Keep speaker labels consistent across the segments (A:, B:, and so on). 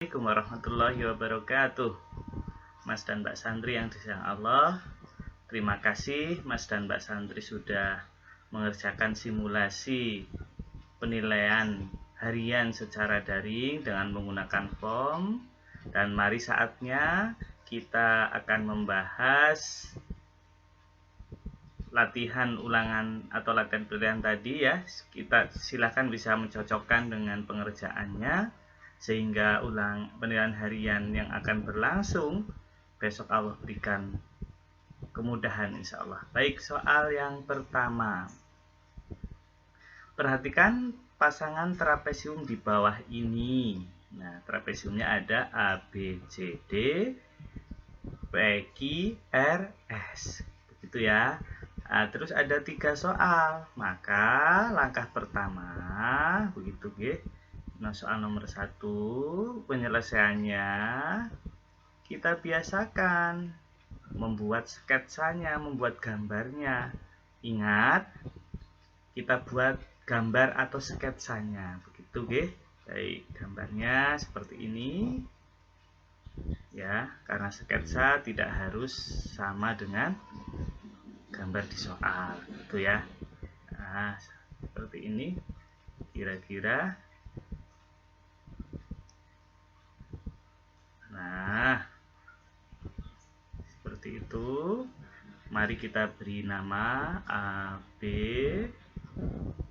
A: Assalamualaikum warahmatullahi wabarakatuh. Mas dan Mbak Santri yang disayang Allah, terima kasih Mas dan Mbak Santri sudah mengerjakan simulasi penilaian harian secara daring dengan menggunakan form. Dan mari saatnya kita akan membahas latihan ulangan atau latihan pilihan tadi ya. Kita silakan bisa mencocokkan dengan pengerjaannya sehingga penilaian harian yang akan berlangsung besok Allah berikan kemudahan insya Allah. Baik, soal yang pertama. Perhatikan pasangan trapesium di bawah ini. Nah, trapesiumnya ada A, B, C, D, P, Q, R, S. Begitu ya. Nah, terus ada 3 soal. Maka langkah pertama begitu ya. Nah, soal nomor 1 penyelesaiannya kita biasakan membuat sketsanya, membuat gambarnya. Ingat, kita buat gambar atau sketsanya begitu ya. Baik, gambarnya seperti ini. Ya, karena sketsa tidak harus sama dengan gambar di soal, gitu ya. Nah, seperti ini kira-kira. Nah, seperti itu. Mari kita beri nama A, B,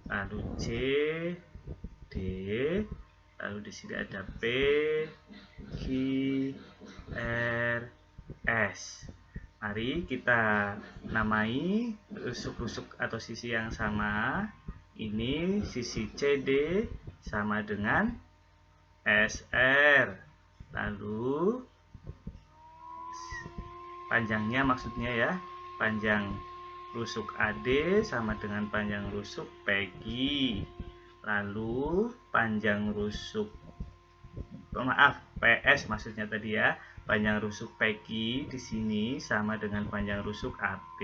A: lalu C, D, lalu di sini ada P, Q, R, S. Mari kita namai rusuk-rusuk atau sisi yang sama. Ini sisi CD sama dengan SR. Lalu panjangnya maksudnya ya, panjang rusuk AD sama dengan panjang rusuk PQ. Lalu panjang rusuk PS maksudnya tadi ya, panjang rusuk PQ di sini sama dengan panjang rusuk AB.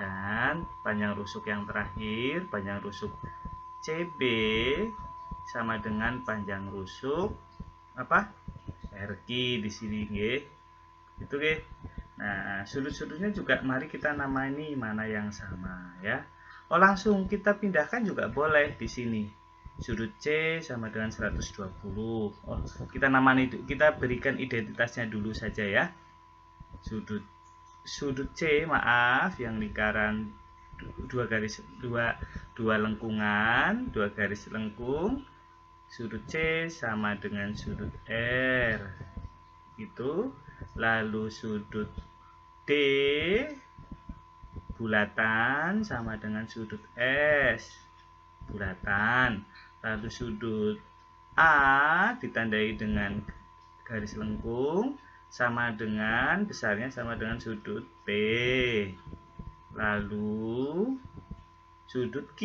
A: Dan panjang rusuk yang terakhir, panjang rusuk CB sama dengan panjang rusuk RQ di sini nggih. Gitu nggih. Nah, sudut-sudutnya juga mari kita namai mana yang sama ya. Oh, langsung kita pindahkan juga boleh di sini. Sudut C sama dengan 120. Oh, kita namai itu, kita berikan identitasnya dulu saja ya. Sudut C, maaf, yang lingkaran dua lengkungan, 2 garis lengkung. Sudut C sama dengan sudut R. Itu. Lalu sudut D bulatan sama dengan sudut S bulatan. Lalu sudut A ditandai dengan garis lengkung sama dengan besarnya sama dengan sudut B. Lalu sudut Q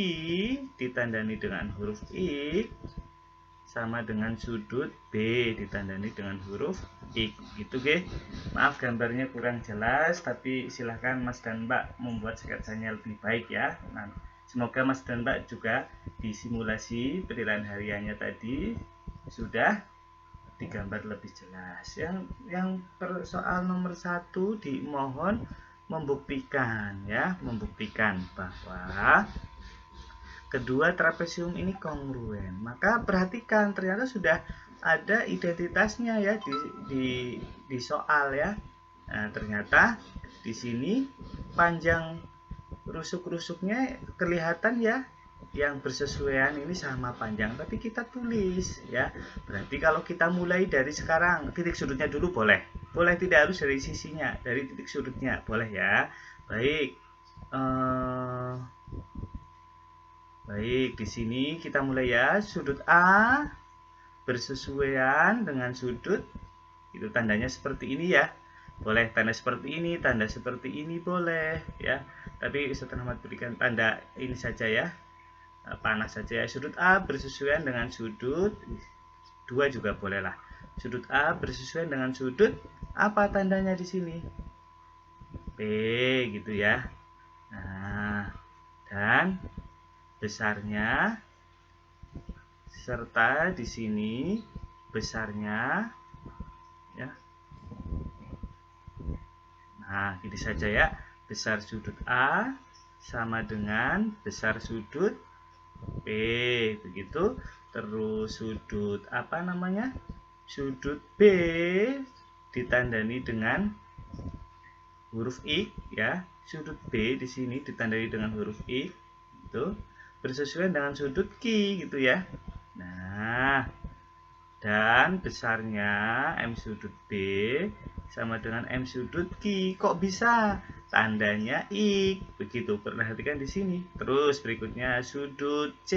A: ditandai dengan huruf X sama dengan sudut B ditandai dengan huruf X. Gitu nggih. Maaf gambarnya kurang jelas, tapi silahkan Mas dan Mbak membuat sketsanya lebih baik ya. Nah, semoga Mas dan Mbak juga di simulasi penilaian hariannya tadi sudah digambar lebih jelas. Yang soal nomor 1 dimohon membuktikan ya, membuktikan bahwa kedua trapesium ini kongruen. Maka perhatikan, ternyata sudah ada identitasnya ya di soal ya. Nah, ternyata di sini panjang rusuk-rusuknya kelihatan ya, yang bersesuaian ini sama panjang, tapi kita tulis ya. Berarti kalau kita mulai dari sekarang, titik sudutnya dulu boleh. Boleh, tidak harus dari sisinya, dari titik sudutnya boleh ya. Baik. Baik, di sini kita mulai ya. Sudut A bersesuaian dengan sudut, itu tandanya seperti ini ya. Boleh tanda seperti ini, tanda seperti ini boleh ya. Tapi Ustaz Rahmat berikan tanda ini saja ya, panah saja ya. Sudut A bersesuaian dengan sudut 2 juga boleh lah. Sudut A bersesuaian dengan sudut apa tandanya di sini? P gitu ya. Nah, dan besarnya serta di sini besarnya ya. Nah, gini saja ya. Besar sudut A sama dengan besar sudut B, begitu. Terus sudut apa namanya? Sudut B ditandani dengan huruf X ya. Sudut B di sini ditandai dengan huruf X itu bersesuaian dengan sudut Q gitu ya. Nah, dan besarnya M sudut B sama dengan M sudut Q. Kok bisa? Tandanya X. Begitu, perhatikan di sini. Terus berikutnya sudut C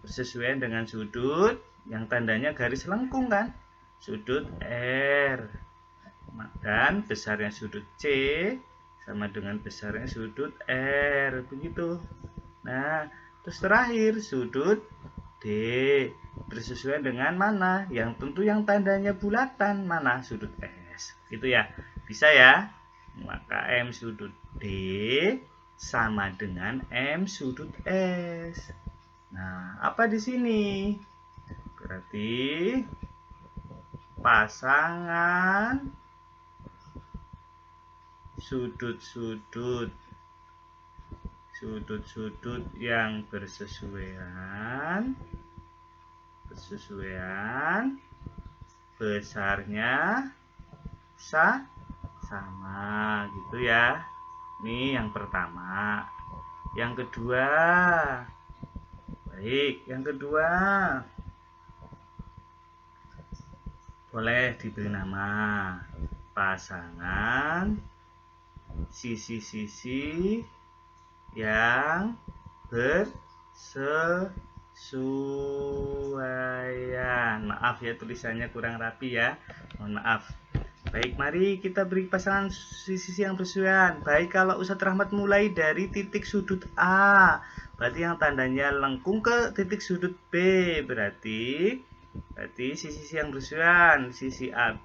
A: bersesuaian dengan sudut yang tandanya garis lengkung kan? Sudut R. Dan besarnya sudut C sama dengan besarnya sudut R, begitu. Nah, terus terakhir sudut D bersesuaian dengan mana? Yang tentu yang tandanya bulatan, mana? Sudut S. Gitu ya. Bisa ya? Maka M sudut D sama dengan M sudut S. Nah, apa di sini? Berarti pasangan sudut-sudut yang bersesuaian besarnya sama gitu ya. Ini yang pertama. Yang kedua, baik, yang kedua boleh diberi nama pasangan sisi-sisi yang bersesuaian. Maaf ya, tulisannya kurang rapi ya, mohon maaf. Baik, mari kita beri pasangan sisi yang bersesuaian. Baik, kalau Ustadz Rahmat mulai dari titik sudut A, berarti yang tandanya lengkung ke titik sudut B, berarti sisi yang bersesuaian, sisi AB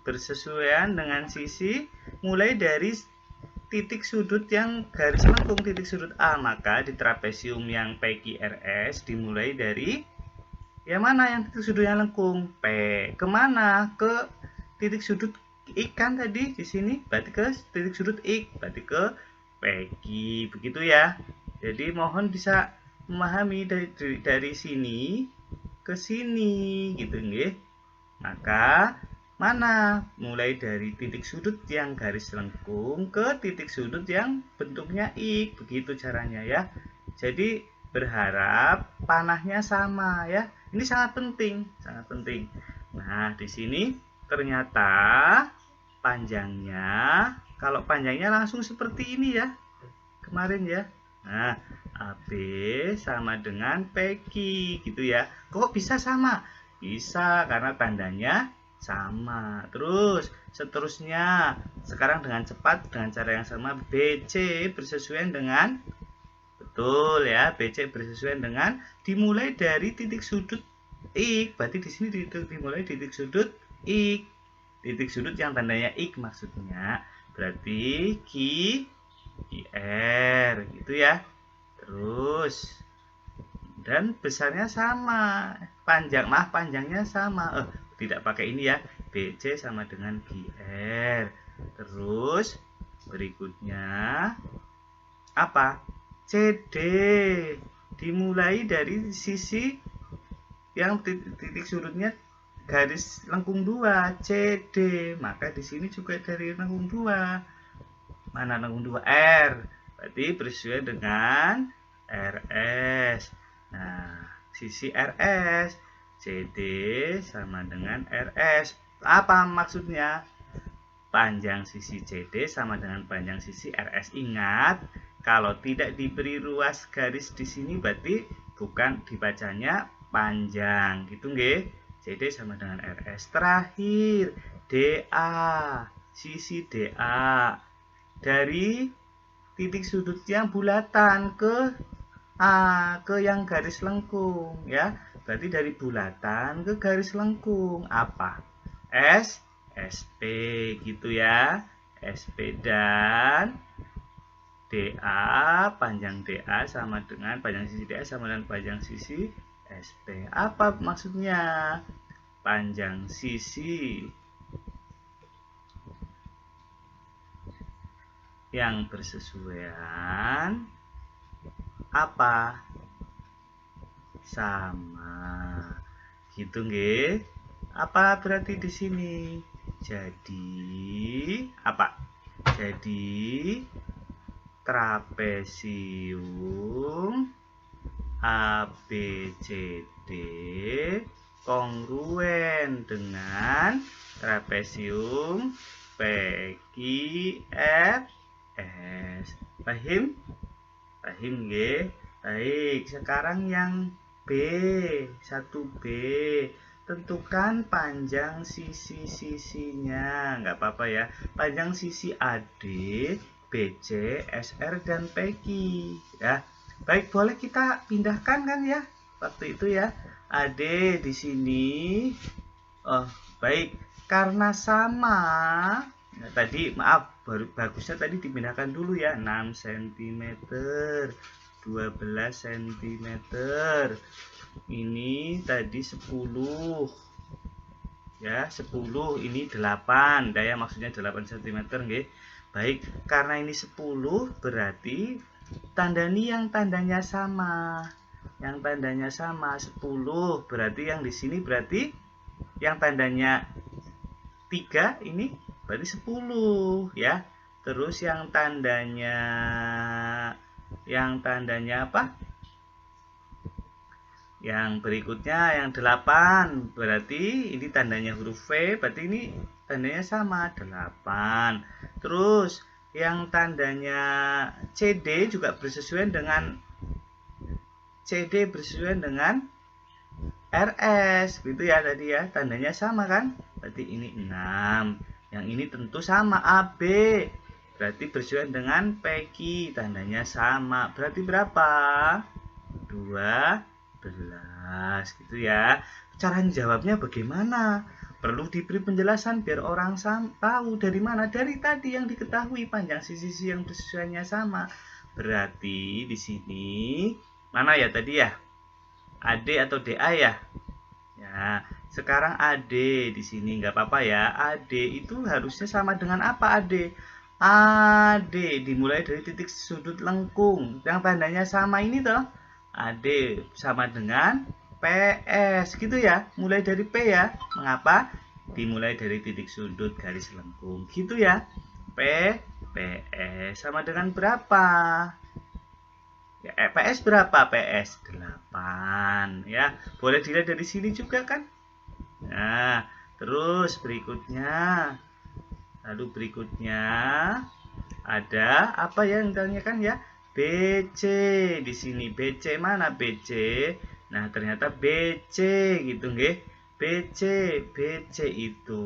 A: bersesuaian dengan sisi mulai dari titik sudut yang garis lengkung titik sudut A, maka di trapesium yang PQRS dimulai dari yang mana yang titik sudut yang lengkung? P. Kemana? Ke titik sudut X kan tadi di sini, berarti ke titik sudut X, berarti ke PQ, begitu ya. Jadi mohon bisa memahami dari sini ke sini gitu nggih. Maka mana? Mulai dari titik sudut yang garis lengkung ke titik sudut yang bentuknya X, begitu caranya ya. Jadi berharap panahnya sama ya. Ini sangat penting, sangat penting. Nah, di sini ternyata panjangnya, kalau panjangnya langsung seperti ini ya, kemarin ya. Nah, AB sama dengan PQ gitu ya. Kok bisa sama? Bisa karena tandanya sama. Terus seterusnya, sekarang dengan cepat dengan cara yang sama, BC bersesuaian dengan, betul ya, BC bersesuaian dengan dimulai dari titik sudut X. Berarti di sini dimulai titik sudut X. Titik sudut yang tandanya X maksudnya. Berarti QR gitu ya. Terus dan besarnya sama, panjangnya sama. Tidak pakai ini ya, BC sama dengan GR. Terus berikutnya apa? CD dimulai dari sisi yang titik sudutnya garis lengkung 2, CD. Maka di sini juga dari lengkung 2. Mana lengkung 2? R. Berarti bersesuaian dengan RS. Nah, sisi RS, CD sama dengan RS. Apa maksudnya? Panjang sisi CD sama dengan panjang sisi RS. Ingat, kalau tidak diberi ruas garis di sini berarti bukan dibacanya panjang, gitu nggih. CD sama dengan RS. Terakhir, DA, sisi DA dari titik sudut yang bulatan ke A, ke yang garis lengkung ya. Berarti dari bulatan ke garis lengkung apa? SP gitu ya. SP dan DA, panjang DA sama dengan panjang sisi DA sama dengan panjang sisi SP. Apa maksudnya? Panjang sisi yang bersesuaian apa? Sama. Gitu nggih. Apa berarti di sini? Jadi apa? Jadi trapesium ABCD kongruen dengan trapesium PQRS. Paham? Paham nggih? Baik, sekarang yang B, 1B. Tentukan panjang sisi-sisinya. Nggak apa-apa ya. Panjang sisi AD, BC, SR, dan PQ. Ya. Baik, boleh kita pindahkan kan ya? Waktu itu ya. AD di sini. Oh, baik. Karena sama. Nah, tadi maaf, bagusnya tadi dipindahkan dulu ya. 6 cm, 12 cm. Ini tadi 10. Ya, 10, ini 8. Daya maksudnya 8 cm nggih. Baik, karena ini 10 berarti tandani yang tandanya sama. Yang tandanya sama 10, berarti yang di sini berarti yang tandanya 3 ini berarti 10 ya. Terus yang tandanya apa? Yang berikutnya yang 8, berarti ini tandanya huruf V, berarti ini tandanya sama 8. Terus yang tandanya CD juga bersesuaian dengan RS gitu ya tadi ya, tandanya sama kan? Berarti ini 6. Yang ini tentu sama AB. Berarti bersesuaian dengan PQ, tandanya sama. Berarti berapa? 12 gitu ya. Cara jawabnya bagaimana? Perlu diberi penjelasan biar orang tahu dari mana. Dari tadi yang diketahui panjang sisi yang bersesuaiannya sama. Berarti di sini mana ya tadi ya? AD atau DA ya? Ya, sekarang AD di sini nggak apa-apa ya. AD itu harusnya sama dengan apa AD? AD dimulai dari titik sudut lengkung. Yang tandanya sama ini toh. AD sama dengan PS gitu ya. Mulai dari P ya. Mengapa? Dimulai dari titik sudut garis lengkung. Gitu ya. PS sama dengan berapa? Ya, PS berapa? PS 8 ya. Boleh dilihat dari sini juga kan? Nah, terus berikutnya. Lalu berikutnya ada apa ya yang ditanyakan ya? BC di sini. BC mana BC? Nah, ternyata BC gitu nggih. BC itu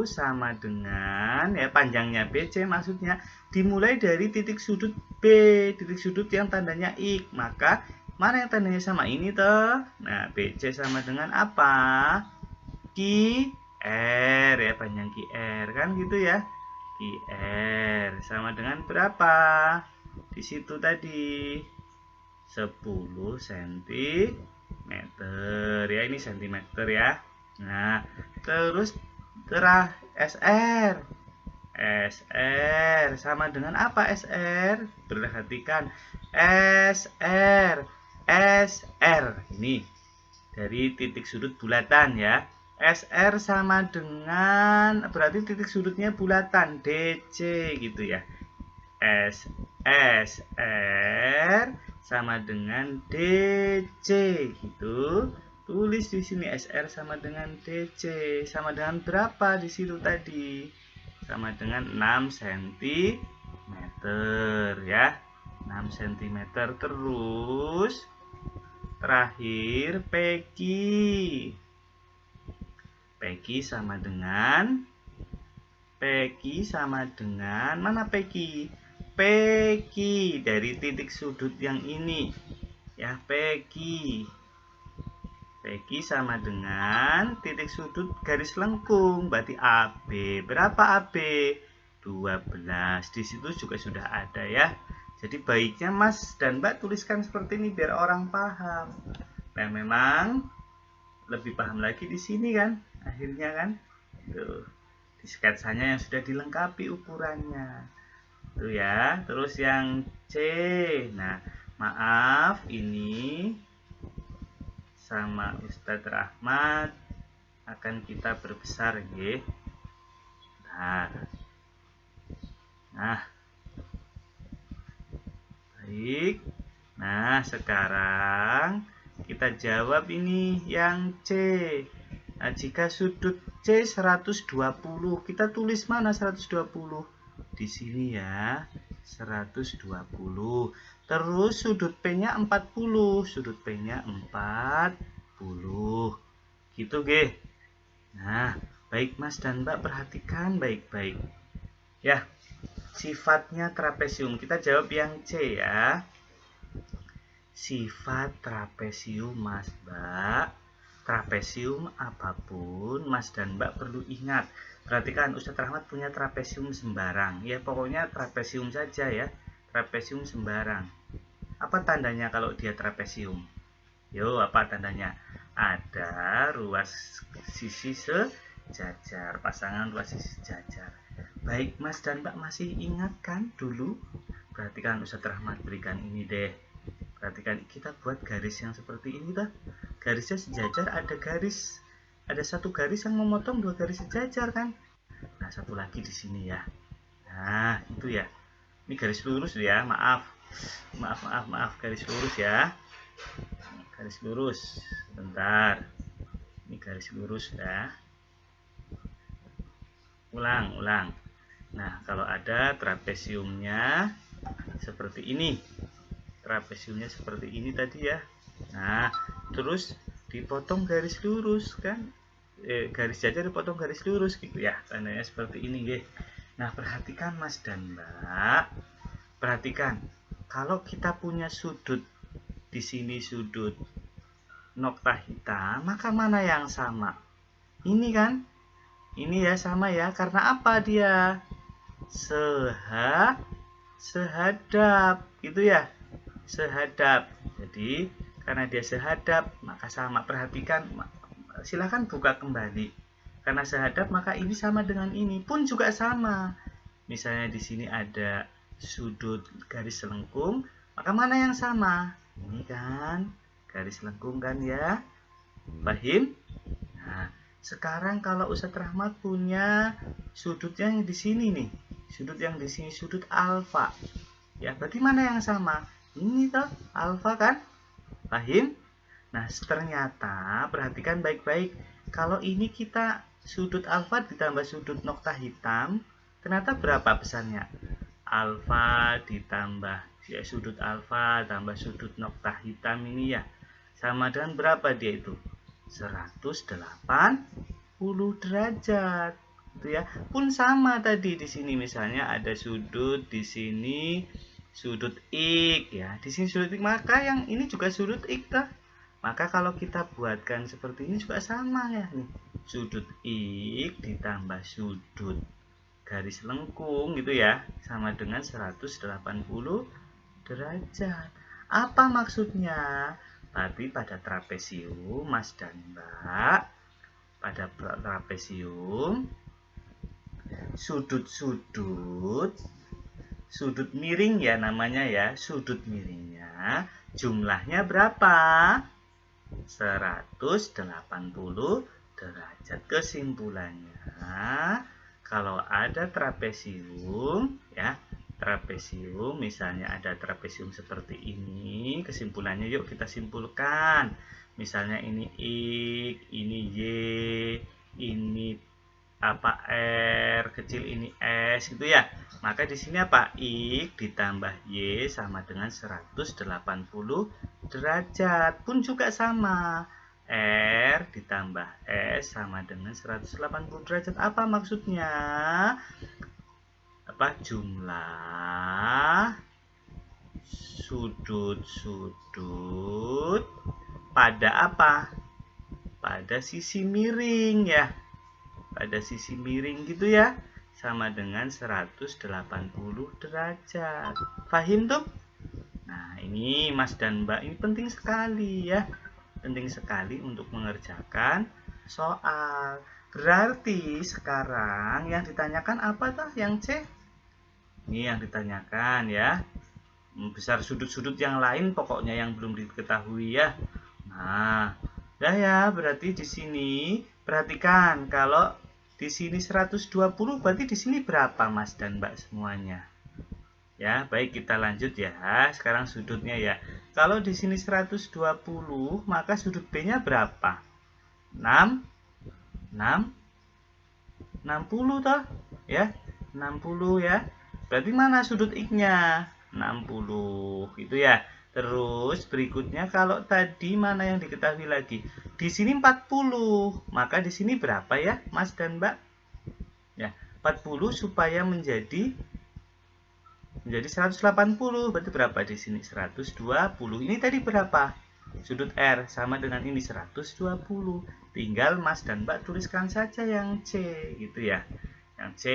A: sama dengan ya panjangnya BC maksudnya dimulai dari titik sudut B, titik sudut yang tandanya X. Maka mana yang tandanya sama ini toh? Nah, BC sama dengan apa? QR ya, panjang QR kan gitu ya. QR sama dengan berapa? Di situ tadi 10 cm ya, ini cm ya. Nah, terus SR sama dengan apa SR? Perhatikan SR ini dari titik sudut bulatan ya. SR sama dengan berarti titik sudutnya bulatan DC gitu ya. SR sama dengan DC gitu. Tulis di sini SR sama dengan DC. Sama dengan berapa di situ tadi? Sama dengan 6 cm ya. 6 cm. Terus terakhir PQ sama dengan mana PQ? PQ dari titik sudut yang ini ya, PQ sama dengan titik sudut garis lengkung, berarti AB. Berapa AB? 12. Di situ juga sudah ada ya. Jadi baiknya Mas dan Mbak tuliskan seperti ini biar orang paham. Nah, memang lebih paham lagi di sini kan, akhirnya kan. Tuh, di sketsanya yang sudah dilengkapi ukurannya. Tuh ya, terus yang C. Nah, maaf ini sama Ustadz Rahmat akan kita perbesar ya. Nah, baik. Nah, sekarang kita jawab ini yang C. Nah, jika sudut C 120, kita tulis mana 120? Di sini ya, 120. Terus sudut P-nya 40, sudut P-nya 40. Gitu, Ge. Nah, baik Mas dan Mbak, perhatikan baik-baik. Ya, sifatnya trapesium. Kita jawab yang C ya. Sifat trapesium, Mas Mbak. Trapesium apapun, Mas dan Mbak perlu ingat. Perhatikan, Ustadz Rahmat punya trapesium sembarang. Ya, pokoknya trapesium saja ya. Trapesium sembarang. Apa tandanya kalau dia trapesium? Yo, apa tandanya? Ada ruas sisi sejajar, pasangan ruas sisi sejajar. Baik, Mas dan Mbak masih ingat kan dulu? Perhatikan, Ustadz Rahmat berikan ini deh. Perhatikan, kita buat garis yang seperti ini dah. Garisnya sejajar, ada satu garis yang memotong dua garis sejajar kan. Nah, satu lagi di sini ya. Nah, itu ya. Ini garis lurus ya, maaf, garis lurus ya. Garis lurus, bentar. Ini garis lurus ya. Ulang. Nah, kalau ada trapesiumnya seperti ini. Trapesiumnya seperti ini tadi ya. Nah, terus dipotong garis lurus kan, garis jajar dipotong garis lurus gitu ya, tandanya seperti ini ya. Nah, perhatikan Mas dan Mbak, perhatikan kalau kita punya sudut di sini, sudut nokta hitam, maka mana yang sama? Ini kan, ini ya sama ya, karena apa dia sehadap gitu ya, sehadap. Jadi karena dia sehadap maka sama. Perhatikan, silahkan buka kembali. Karena sehadap maka ini sama dengan ini pun juga sama. Misalnya di sini ada sudut garis lengkung, maka mana yang sama? Ini kan garis lengkung kan ya. Paham? Nah, sekarang kalau Ustadz Rahmat punya sudut yang di sini nih, sudut yang di sini sudut alfa. Ya, berarti mana yang sama? Ini toh, alfa kan? Paham? Nah, ternyata perhatikan baik-baik. Kalau ini kita sudut alfa ditambah sudut nokta hitam, ternyata berapa besarnya? Alfa ditambah ya, sudut alfa tambah sudut nokta hitam ini ya. Sama dengan berapa dia itu? 180 derajat. Gitu ya. Pun sama tadi di sini misalnya ada sudut di sini sudut X ya. Di sini sudut X, maka yang ini juga sudut X dah. Maka kalau kita buatkan seperti ini juga sama ya nih. Sudut X ditambah sudut garis lengkung gitu ya, sama dengan 180 derajat. Apa maksudnya? Tapi pada trapesium, Mas dan Mbak, pada trapesium sudut miring ya namanya ya, sudut miringnya jumlahnya berapa? 180 derajat. Kesimpulannya, kalau ada trapesium ya, trapesium misalnya ada trapesium seperti ini, kesimpulannya yuk kita simpulkan. Misalnya ini X, ini Y, ini apa R kecil, ini S gitu ya. Maka di sini apa? X ditambah Y sama dengan 180 derajat. Pun juga sama. R ditambah S sama dengan 180 derajat. Apa maksudnya? Apa? Jumlah sudut-sudut pada apa? Pada sisi miring ya. Pada sisi miring gitu ya, sama dengan 180 derajat. Paham tuh? Nah, ini Mas dan Mbak, ini penting sekali ya. penting sekali untuk mengerjakan soal. Berarti sekarang yang ditanyakan apa tuh yang C? Ini yang ditanyakan ya. Besar sudut-sudut yang lain pokoknya yang belum diketahui ya. Nah, dah ya, berarti di sini perhatikan kalau di sini 120 berarti di sini berapa Mas dan Mbak semuanya? Ya, baik kita lanjut ya. Sekarang sudutnya ya. Kalau di sini 120, maka sudut B-nya berapa? 6 60 toh? Ya, 60 ya. Berarti mana sudut X-nya? 60 gitu ya. Terus berikutnya kalau tadi mana yang diketahui lagi? Di sini 40. Maka di sini berapa ya, Mas dan Mbak? Ya, 40 supaya menjadi 180. Berarti berapa di sini? 120. Ini tadi berapa? Sudut R sama dengan ini 120. Tinggal Mas dan Mbak tuliskan saja yang C gitu ya. Yang C,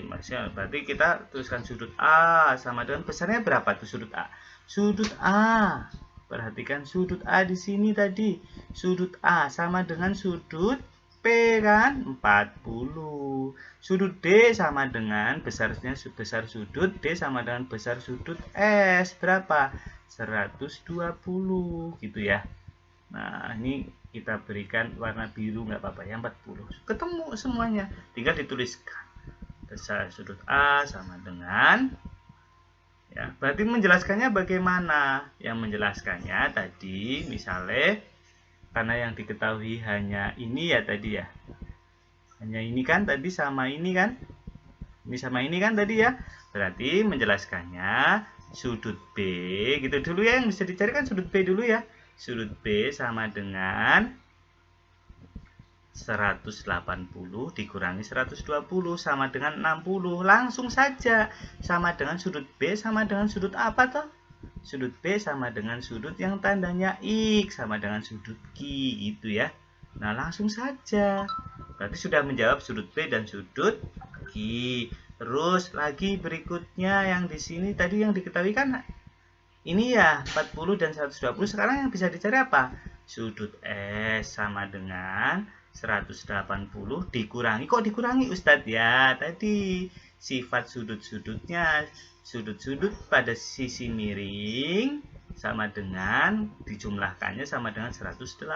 A: maksudnya berarti kita tuliskan sudut A sama dengan besarnya berapa tuh sudut A? Sudut A. Perhatikan sudut A di sini tadi. Sudut A sama dengan sudut P kan 40. Sudut D sama dengan besarnya besar sudut D sama dengan besar sudut S berapa? 120 gitu ya. Nah, ini kita berikan warna biru nggak apa-apa ya, 40. Ketemu semuanya. Tinggal dituliskan. Besar sudut A sama dengan ya, berarti menjelaskannya bagaimana? Yang menjelaskannya tadi misalnya karena yang diketahui hanya ini ya tadi ya. Hanya ini kan tadi sama ini kan? Ini sama ini kan tadi ya. Berarti menjelaskannya sudut B gitu dulu ya, yang bisa dicari kan sudut B dulu ya. Sudut B sama dengan 180 dikurangi 120 sama dengan 60. Langsung saja. Sama dengan sudut B sama dengan sudut apa toh? Sudut B sama dengan sudut yang tandanya X sama dengan sudut Q gitu ya. Nah, langsung saja. Berarti sudah menjawab sudut B dan sudut Q. Terus lagi berikutnya yang di sini tadi yang diketahui kan ini ya 40 dan 120. Sekarang yang bisa dicari apa? Sudut S sama dengan 180 dikurangi. Kok dikurangi Ustadz ya? Tadi sifat sudut-sudutnya. Sudut-sudut pada sisi miring sama dengan dijumlahkannya sama dengan 180.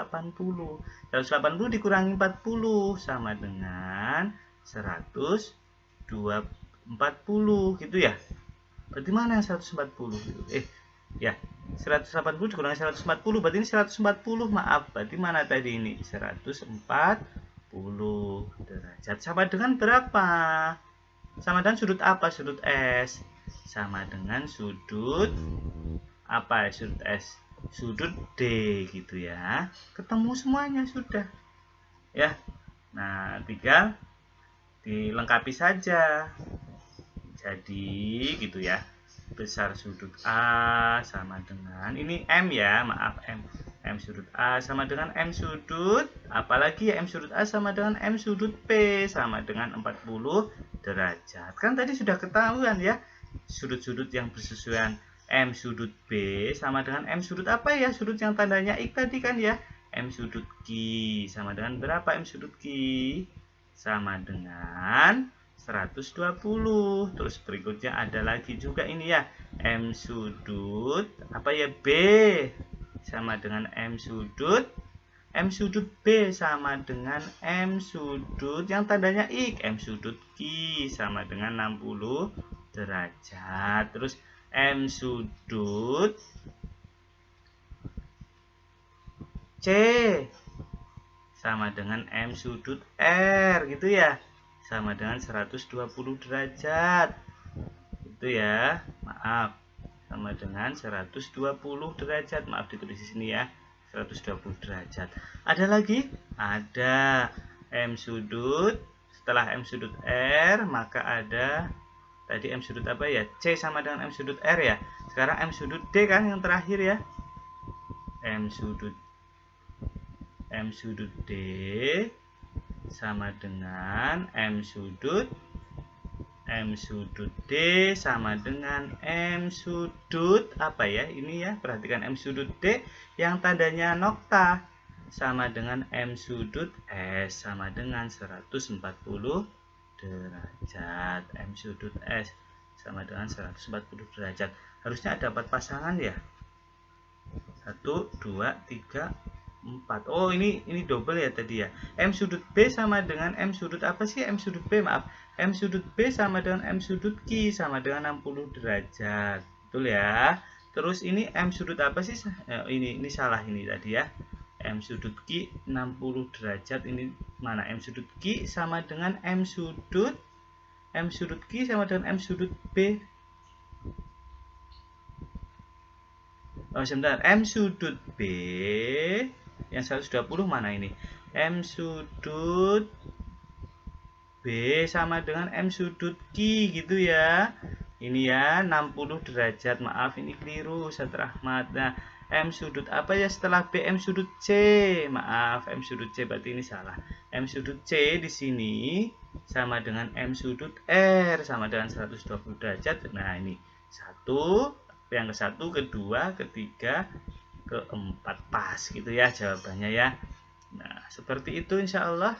A: 180 dikurangi 40 sama dengan 140 gitu ya. Berarti mana yang 140 gitu? Ya, 180 dikurangi 140 berarti ini 140, maaf. Berarti mana tadi ini? 140 derajat sama dengan berapa? Sama dengan sudut apa? Sudut S. Sama dengan sudut apa? Sudut S. Sudut D gitu ya. Ketemu semuanya sudah. Ya. Nah, tinggal dilengkapi saja. Jadi gitu ya. Besar sudut A sama dengan ini M ya, maaf M sudut A sama dengan M sudut apalagi ya, M sudut A sama dengan M sudut P sama dengan 40 derajat. Kan tadi sudah ketahuan ya, sudut-sudut yang bersesuaian M sudut B sama dengan M sudut apa ya, sudut yang tandanya X tadi kan ya. M sudut Q sama dengan berapa? M sudut Q sama dengan 120. Terus berikutnya ada lagi juga ini ya, M sudut apa ya, B sama dengan M sudut B sama dengan M sudut yang tandanya X, M sudut Q sama dengan 60 derajat. Terus M sudut C sama dengan M sudut R gitu ya, sama dengan 120 derajat itu ya, maaf, sama dengan 120 derajat, maaf ditulis di sini ya, 120 derajat. Ada lagi? Ada M sudut, setelah M sudut R maka ada tadi M sudut apa ya, C sama dengan M sudut R ya. Sekarang M sudut D kan yang terakhir ya, M sudut D sama dengan M sudut D sama dengan M sudut apa ya ini ya, perhatikan M sudut D yang tandanya nokta sama dengan M sudut S sama dengan 140 derajat. M sudut S sama dengan 140 derajat. Harusnya dapat pasangan ya. 1, 2, 3, 4. Oh, ini double ya tadi ya. M sudut B sama dengan M sudut apa sih? M sudut B, maaf. M sudut B sama dengan M sudut Q sama dengan 60 derajat. Betul ya. Terus ini M sudut apa sih? Ini salah ini tadi ya. M sudut Q 60 derajat. Ini mana? M sudut Q sama dengan M sudut Q sama dengan M sudut B. Oh, sebentar. M sudut B yang 120 mana ini? M sudut B sama dengan M sudut Q gitu ya. Ini ya 60 derajat. Maaf ini keliru Ustaz Rahmat. Nah, M sudut apa ya setelah B? M sudut C. Maaf, M sudut C berarti ini salah. M sudut C di sini sama dengan M sudut R sama dengan 120 derajat. Nah, ini 1, yang ke-1, kedua, ketiga, keempat pas gitu ya jawabannya ya. Nah, seperti itu insya Allah.